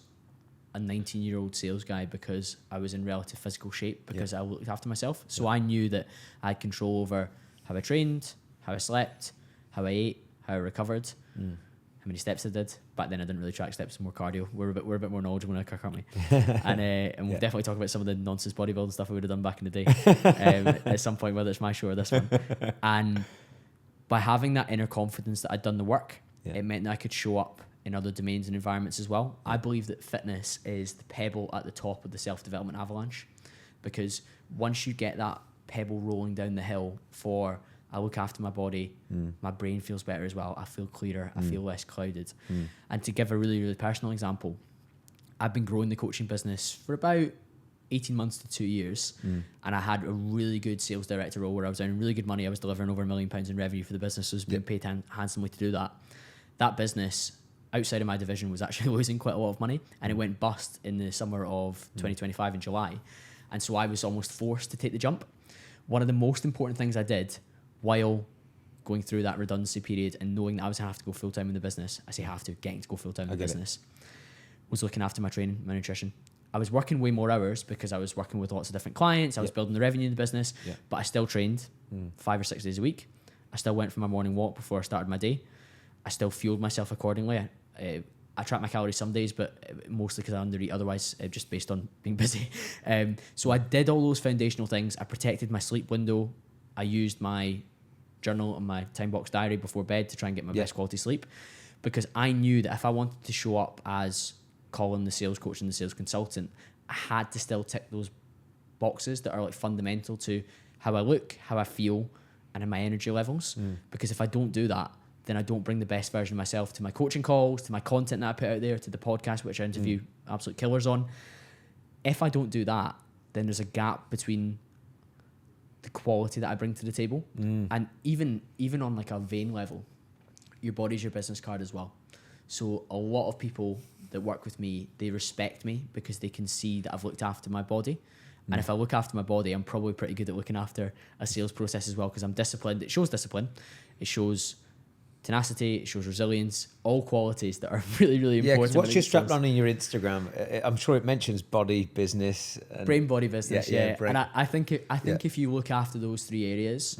a 19-year-old sales guy because I was in relative physical shape, because I looked after myself. So I knew that I had control over how I trained, how I slept, how I ate, how I recovered, many steps I did. Back then I didn't really track steps, more cardio. We're a bit more knowledgeable now, Kirk, aren't we? And we'll definitely talk about some of the nonsense bodybuilding stuff we would have done back in the day at some point, whether it's my show or this one. And by having that inner confidence that I'd done the work, it meant that I could show up in other domains and environments as well. I believe that fitness is the pebble at the top of the self-development avalanche, because once you get that pebble rolling down the hill for, I look after my body, my brain feels better as well, I feel clearer, I feel less clouded. And to give a really, really personal example, I've been growing the coaching business for about 18 months to 2 years, and I had a really good sales director role where I was earning really good money. I was delivering over £1 million in revenue for the business, so I was being paid handsomely to do that. That business, outside of my division, was actually losing quite a lot of money, and it went bust in the summer of 2025 in July. And so I was almost forced to take the jump. One of the most important things I did while going through that redundancy period and knowing that I was going to have to go full-time in the business, I say have to, getting to go full-time in the business, was looking after my training, my nutrition. I was working way more hours because I was working with lots of different clients. I was building the revenue in the business, but I still trained 5 or 6 days a week. I still went for my morning walk before I started my day. I still fueled myself accordingly. I track my calories some days, but mostly because I undereat otherwise, just based on being busy. So I did all those foundational things. I protected my sleep window. I used my journal and my time box diary before bed to try and get my best quality sleep, because I knew that if I wanted to show up as Colin, the sales coach and the sales consultant, I had to still tick those boxes that are like fundamental to how I look, how I feel, and in my energy levels. Because if I don't do that, then I don't bring the best version of myself to my coaching calls, to my content that I put out there, to the podcast, which I interview absolute killers on. If I don't do that, then there's a gap between the quality that I bring to the table. And even on like a vein level, your body's your business card as well. So a lot of people that work with me, they respect me because they can see that I've looked after my body. And if I look after my body, I'm probably pretty good at looking after a sales process as well, because I'm disciplined. It shows discipline. It shows tenacity, it shows resilience, all qualities that are really, really important. What's your strapline on your Instagram? I'm sure it mentions body, business, and brain, body, business. Brain. And I think if you look after those 3 areas,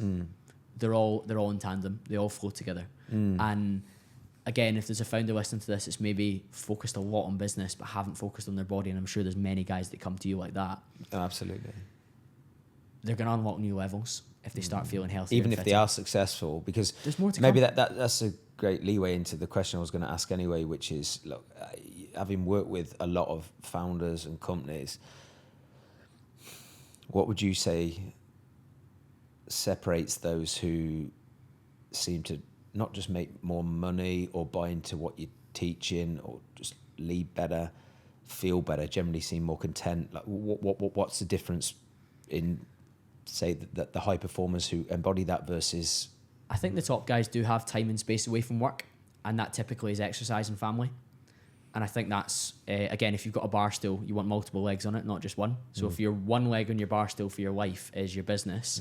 they're all in tandem. They all flow together. And again, if there's a founder listening to this, it's maybe focused a lot on business but haven't focused on their body, and I'm sure there's many guys that come to you like that. Oh, absolutely. They're going to unlock new levels if they start feeling healthy. Even if they are successful, because there's more to maybe come. That's a great leeway into the question I was going to ask anyway, which is, look, having worked with a lot of founders and companies, what would you say separates those who seem to not just make more money or buy into what you're teaching or just lead better, feel better, generally seem more content? Like, what's the difference in, say, that the high performers who embody that versus? I think the top guys do have time and space away from work, and that typically is exercise and family. And I think that's, again, if you've got a bar stool, you want multiple legs on it, not just one. So if your one leg on your bar stool for your life is your business,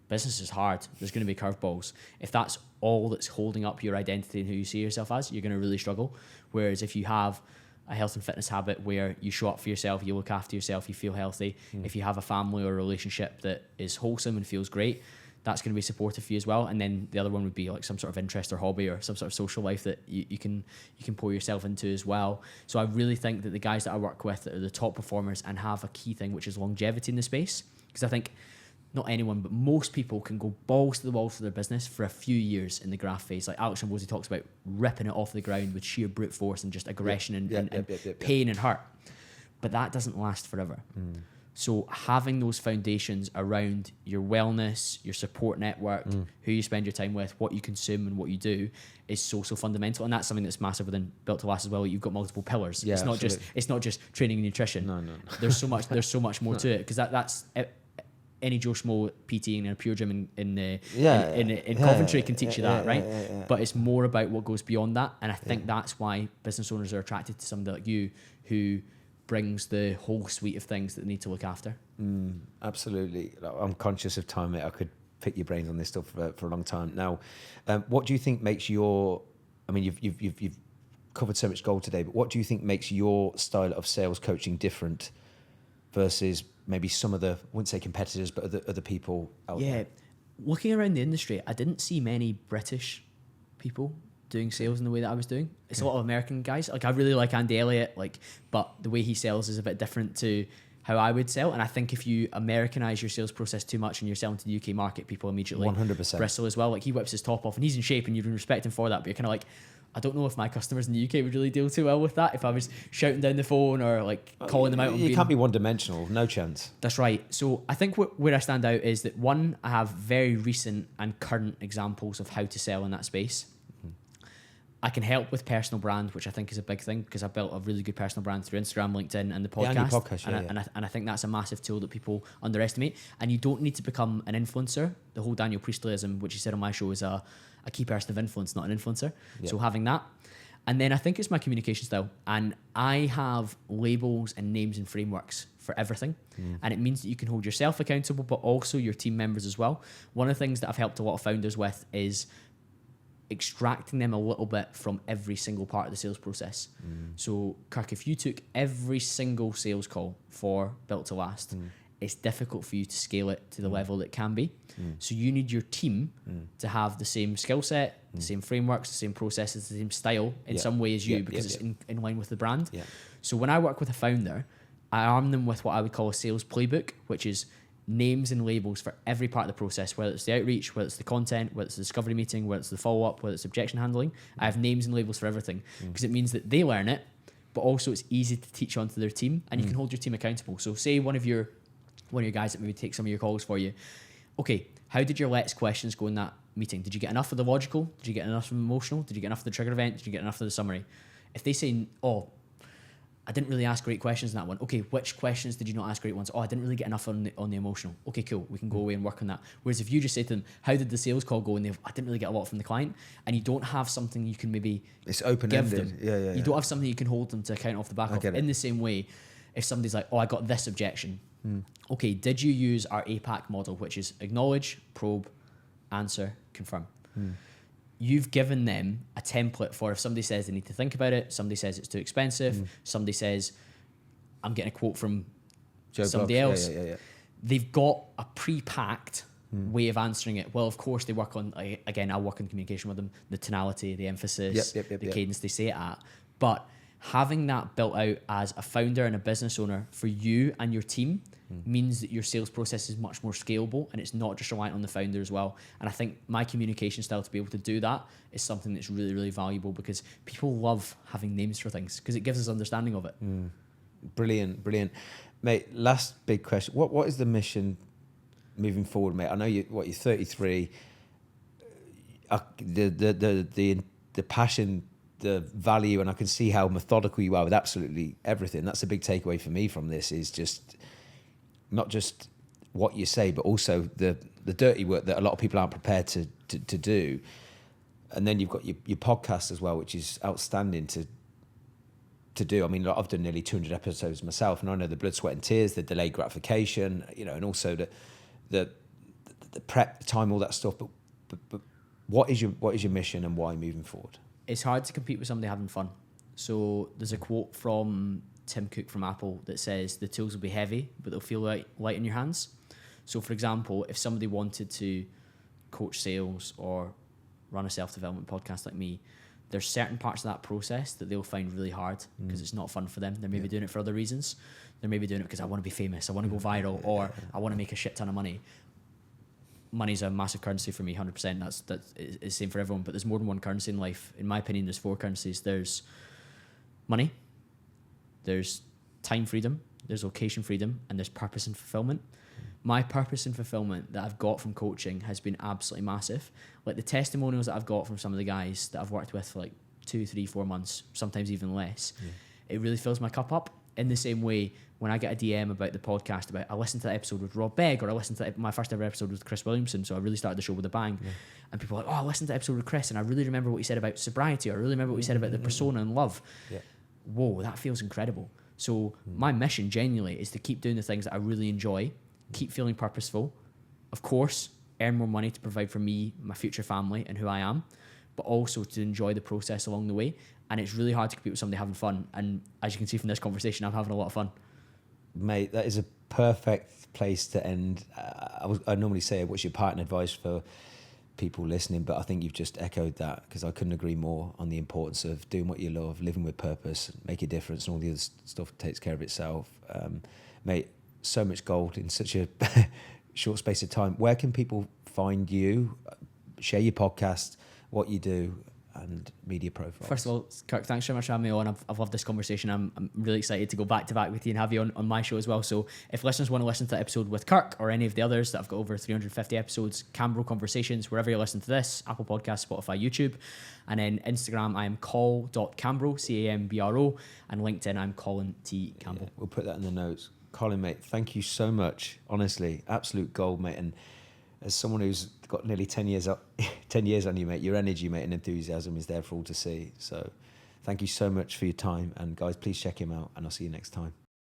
business is hard. There's going to be curveballs. If that's all that's holding up your identity and who you see yourself as, you're going to really struggle. Whereas if you have a health and fitness habit where you show up for yourself, you look after yourself, you feel healthy. If you have a family or a relationship that is wholesome and feels great, that's going to be supportive for you as well. And then the other one would be like some sort of interest or hobby or some sort of social life that you can pour yourself into as well. So I really think that the guys that I work with that are the top performers and have a key thing, which is longevity in the space, because I think not anyone, but most people can go balls to the walls for their business for a few years in the graph phase. Like Alex Rambosi talks about ripping it off the ground with sheer brute force and just aggression and pain and hurt. But that doesn't last forever. So having those foundations around your wellness, your support network, who you spend your time with, what you consume and what you do is so fundamental. And that's something that's massive within Built to Last as well. You've got multiple pillars. Yeah, it's not just training and nutrition. No. There's so much more to it, because that's any Joe Schmo PTing in a pure gym in Coventry can teach you that, right? But it's more about what goes beyond that. And I think that's why business owners are attracted to somebody like you who brings the whole suite of things that they need to look after. Absolutely. I'm conscious of time, mate. I could pick your brains on this stuff for a long time. Now, what do you think makes your, I mean, you've covered so much gold today, but what do you think makes your style of sales coaching different versus maybe some of the, I wouldn't say competitors, but other people out there? Looking around the industry, I didn't see many British people doing sales in the way that I was doing. It's a lot of American guys. Like I really like Andy Elliott, like, but the way he sells is a bit different to how I would sell. And I think if you Americanize your sales process too much and you're selling to the UK market, people immediately 100% bristle as well. Like he whips his top off and he's in shape and you respect him for that, but you're kind of like, I don't know if my customers in the UK would really deal too well with that. If I was shouting down the phone or like calling them out. You can't be one-dimensional, no chance. That's right. So I think where I stand out is that, one, I have very recent and current examples of how to sell in that space. I can help with personal brand, which I think is a big thing because I built a really good personal brand through Instagram, LinkedIn, and the podcast. Yeah, and your podcast, and I think that's a massive tool that people underestimate. And you don't need to become an influencer. The whole Daniel Priestleyism, which he said on my show, is a key person of influence, not an influencer. Yeah. So having that. And then I think it's my communication style. And I have labels and names and frameworks for everything. And it means that you can hold yourself accountable, but also your team members as well. One of the things that I've helped a lot of founders with is extracting them a little bit from every single part of the sales process. So Kirk, if you took every single sales call for Built to Last, it's difficult for you to scale it to the level that it can be. So you need your team to have the same skill set, the same frameworks, the same processes, the same style in some way as you, because it's in line with the brand. So when I work with a founder, I arm them with what I would call a sales playbook, which is names and labels for every part of the process, whether it's the outreach, whether it's the content, whether it's the discovery meeting, whether it's the follow-up, whether it's objection handling. I have names and labels for everything because it means that they learn it, but also it's easy to teach onto their team, and you can hold your team accountable. So say one of your guys that maybe take some of your calls for you. Okay, how did your let's questions go in that meeting? Did you get enough of the logical? Did you get enough of the emotional? Did you get enough of the trigger event? Did you get enough of the summary? If they say, oh, I didn't really ask great questions in that one. Okay, which questions did you not ask great ones? Oh, I didn't really get enough on the emotional. Okay, cool. We can go away and work on that. Whereas if you just say to them, how did the sales call go? And I didn't really get a lot from the client. And you don't have something you can maybe it's open-ended. You don't have something you can hold them to account off the back of. In the same way, if somebody's like, oh, I got this objection. Okay, did you use our APAC model, which is acknowledge, probe, answer, confirm? You've given them a template for if somebody says they need to think about it, somebody says it's too expensive, somebody says, I'm getting a quote from somebody else. They've got a pre-packed way of answering it. Well, of course, they work on, again, I'll work on communication with them, the tonality, the emphasis, the cadence they say it at. But having that built out as a founder and a business owner for you and your team means that your sales process is much more scalable, and it's not just reliant on the founder as well. And I think my communication style to be able to do that is something that's really, really valuable, because people love having names for things because it gives us understanding of it. Brilliant. Mate, last big question. What is the mission moving forward, mate? I know you're 33. The passion, the value, and I can see how methodical you are with absolutely everything. That's a big takeaway for me from this, is just not just what you say, but also the dirty work that a lot of people aren't prepared to do. And then you've got your podcast as well, which is outstanding to do. I mean, I've done nearly 200 episodes myself, and I know the blood, sweat and tears, the delayed gratification, and also the prep time, all that stuff. But what is your mission and why moving forward? It's hard to compete with somebody having fun. So there's a quote from Tim Cook from Apple that says the tools will be heavy, but they'll feel light in your hands. So for example, if somebody wanted to coach sales or run a self-development podcast like me, there's certain parts of that process that they'll find really hard because it's not fun for them. They're maybe doing it for other reasons. They're maybe doing it because I want to be famous, I want to go viral, or I want to make a shit ton of money. Money's a massive currency for me, 100%. That's the same for everyone, but there's more than one currency in life. In my opinion, there's 4 currencies. There's money, there's time freedom, there's location freedom, and there's purpose and fulfillment. My purpose and fulfillment that I've got from coaching has been absolutely massive. Like the testimonials that I've got from some of the guys that I've worked with for like 2, 3, 4 months, sometimes even less, it really fills my cup up. In the same way, when I get a DM about the podcast, about I listened to that episode with Rob Begg, or I listened to my first ever episode with Chris Williamson, so I really started the show with a bang, and people are like, oh, I listened to the episode with Chris and I really remember what he said about sobriety, or I really remember what he said about the persona and love. Whoa, that feels incredible. So my mission genuinely is to keep doing the things that I really enjoy, keep feeling purposeful, of course earn more money to provide for me, my future family and who I am, but also to enjoy the process along the way. And it's really hard to compete with somebody having fun, and as you can see from this conversation, I'm having a lot of fun. Mate, that is a perfect place to end. I normally say, what's your parting advice for people listening, but I think you've just echoed that, because I couldn't agree more on the importance of doing what you love, living with purpose, make a difference, and all the other stuff takes care of itself. Mate, so much gold in such a short space of time. Where can people find you? Share your podcast, what you do, and media profile. First of all, Kirk, thanks so much for having me on. I've loved this conversation. I'm really excited to go back to back with you and have you on my show as well. So if listeners want to listen to the episode with Kirk or any of the others that I've got over 350 episodes, Cambro Conversations, wherever you listen to this, Apple Podcasts, Spotify, YouTube. And then Instagram, I am col.cambro, Cambro, and LinkedIn, I'm Colin T. Campbell. Yeah, we'll put that in the notes. Colin, mate, thank you so much. Honestly, absolute gold, mate. And as someone who's got nearly 10 years on you, mate, your energy, mate, and enthusiasm is there for all to see. So thank you so much for your time. And guys, please check him out, and I'll see you next time.